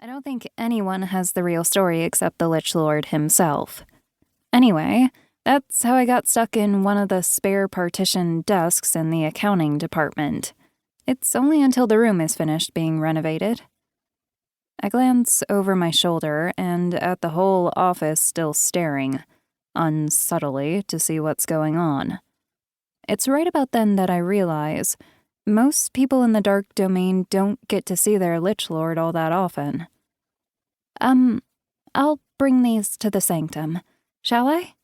I don't think anyone has the real story except the Lich Lord himself. Anyway, that's how I got stuck in one of the spare partition desks in the accounting department. It's only until the room is finished being renovated. I glance over my shoulder and at the whole office still staring, unsubtly, to see what's going on. It's right about then that I realize most people in the dark domain don't get to see their Lich Lord all that often. I'll bring these to the sanctum, shall I?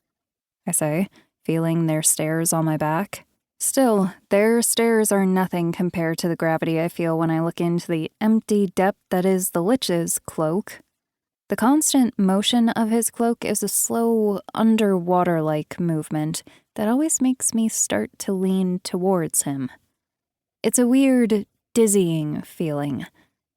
I say, feeling their stares on my back. Still, their stares are nothing compared to the gravity I feel when I look into the empty depth that is the Lich's cloak. The constant motion of his cloak is a slow, underwater-like movement that always makes me start to lean towards him. It's a weird, dizzying feeling.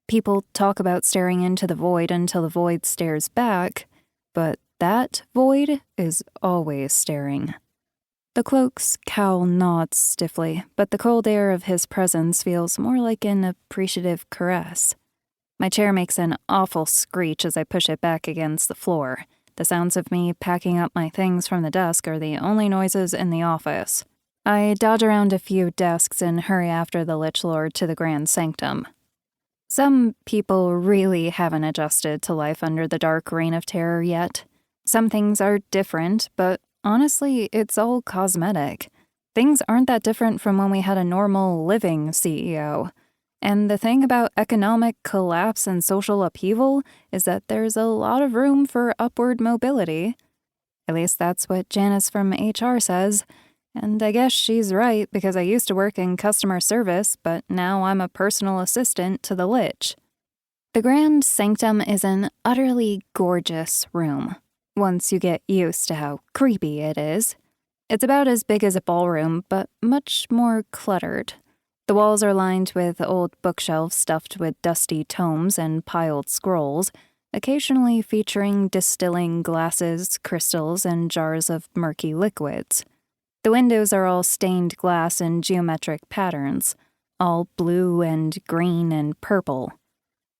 People talk about staring into the void until the void stares back, but that void is always staring. The cloak's cowl nods stiffly, but the cold air of his presence feels more like an appreciative caress. My chair makes an awful screech as I push it back against the floor. The sounds of me packing up my things from the desk are the only noises in the office. I dodge around a few desks and hurry after the Lich Lord to the grand sanctum. Some people really haven't adjusted to life under the dark reign of terror yet. Some things are different, but honestly, it's all cosmetic. Things aren't that different from when we had a normal, living CEO. And the thing about economic collapse and social upheaval is that there's a lot of room for upward mobility. At least that's what Janice from HR says. And I guess she's right, because I used to work in customer service, but now I'm a personal assistant to the Lich. The Grand Sanctum is an utterly gorgeous room, once you get used to how creepy it is. It's about as big as a ballroom, but much more cluttered. The walls are lined with old bookshelves stuffed with dusty tomes and piled scrolls, occasionally featuring distilling glasses, crystals, and jars of murky liquids. The windows are all stained glass in geometric patterns, all blue and green and purple.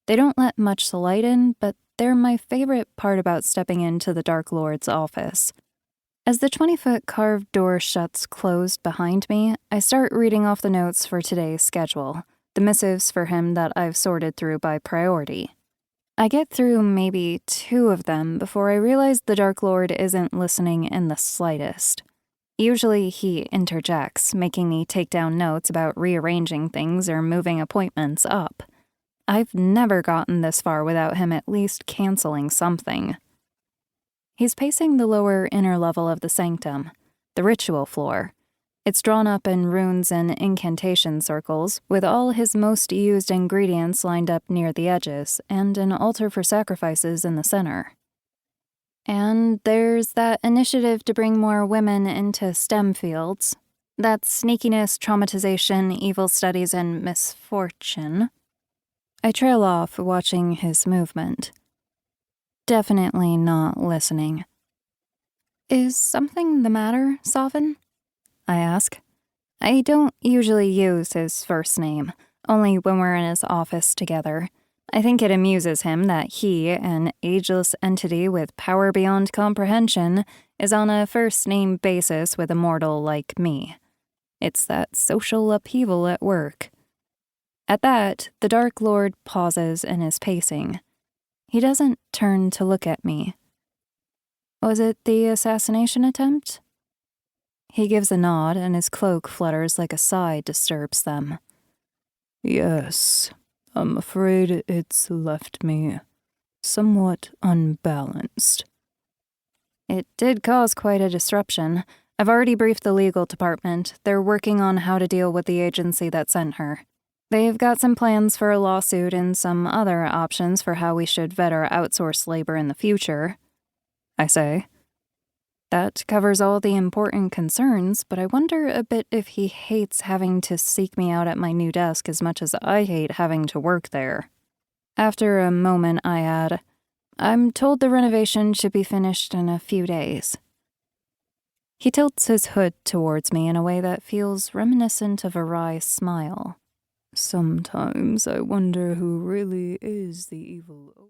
They don't let much light in, but they're my favorite part about stepping into the Dark Lord's office. As the 20-foot carved door shuts closed behind me, I start reading off the notes for today's schedule, the missives for him that I've sorted through by priority. I get through maybe 2 of them before I realize the Dark Lord isn't listening in the slightest. Usually he interjects, making me take down notes about rearranging things or moving appointments up. I've never gotten this far without him at least canceling something. He's pacing the lower inner level of the sanctum, the ritual floor. It's drawn up in runes and incantation circles, with all his most used ingredients lined up near the edges, and an altar for sacrifices in the center. And there's that initiative to bring more women into STEM fields. That's sneakiness, traumatization, evil studies, and misfortune. I trail off, watching his movement. Definitely not listening. Is something the matter, Sovereign? I ask. I don't usually use his first name, only when we're in his office together. I think it amuses him that he, an ageless entity with power beyond comprehension, is on a first-name basis with a mortal like me. It's that social upheaval at work. At that, the Dark Lord pauses in his pacing. He doesn't turn to look at me. Was it the assassination attempt? He gives a nod, and his cloak flutters like a sigh disturbs them. Yes. I'm afraid it's left me somewhat unbalanced. It did cause quite a disruption. I've already briefed the legal department. They're working on how to deal with the agency that sent her. They've got some plans for a lawsuit and some other options for how we should vet our outsourced labor in the future, I say. That covers all the important concerns, but I wonder a bit if he hates having to seek me out at my new desk as much as I hate having to work there. After a moment, I add, I'm told the renovation should be finished in a few days. He tilts his hood towards me in a way that feels reminiscent of a wry smile. Sometimes I wonder who really is the evil.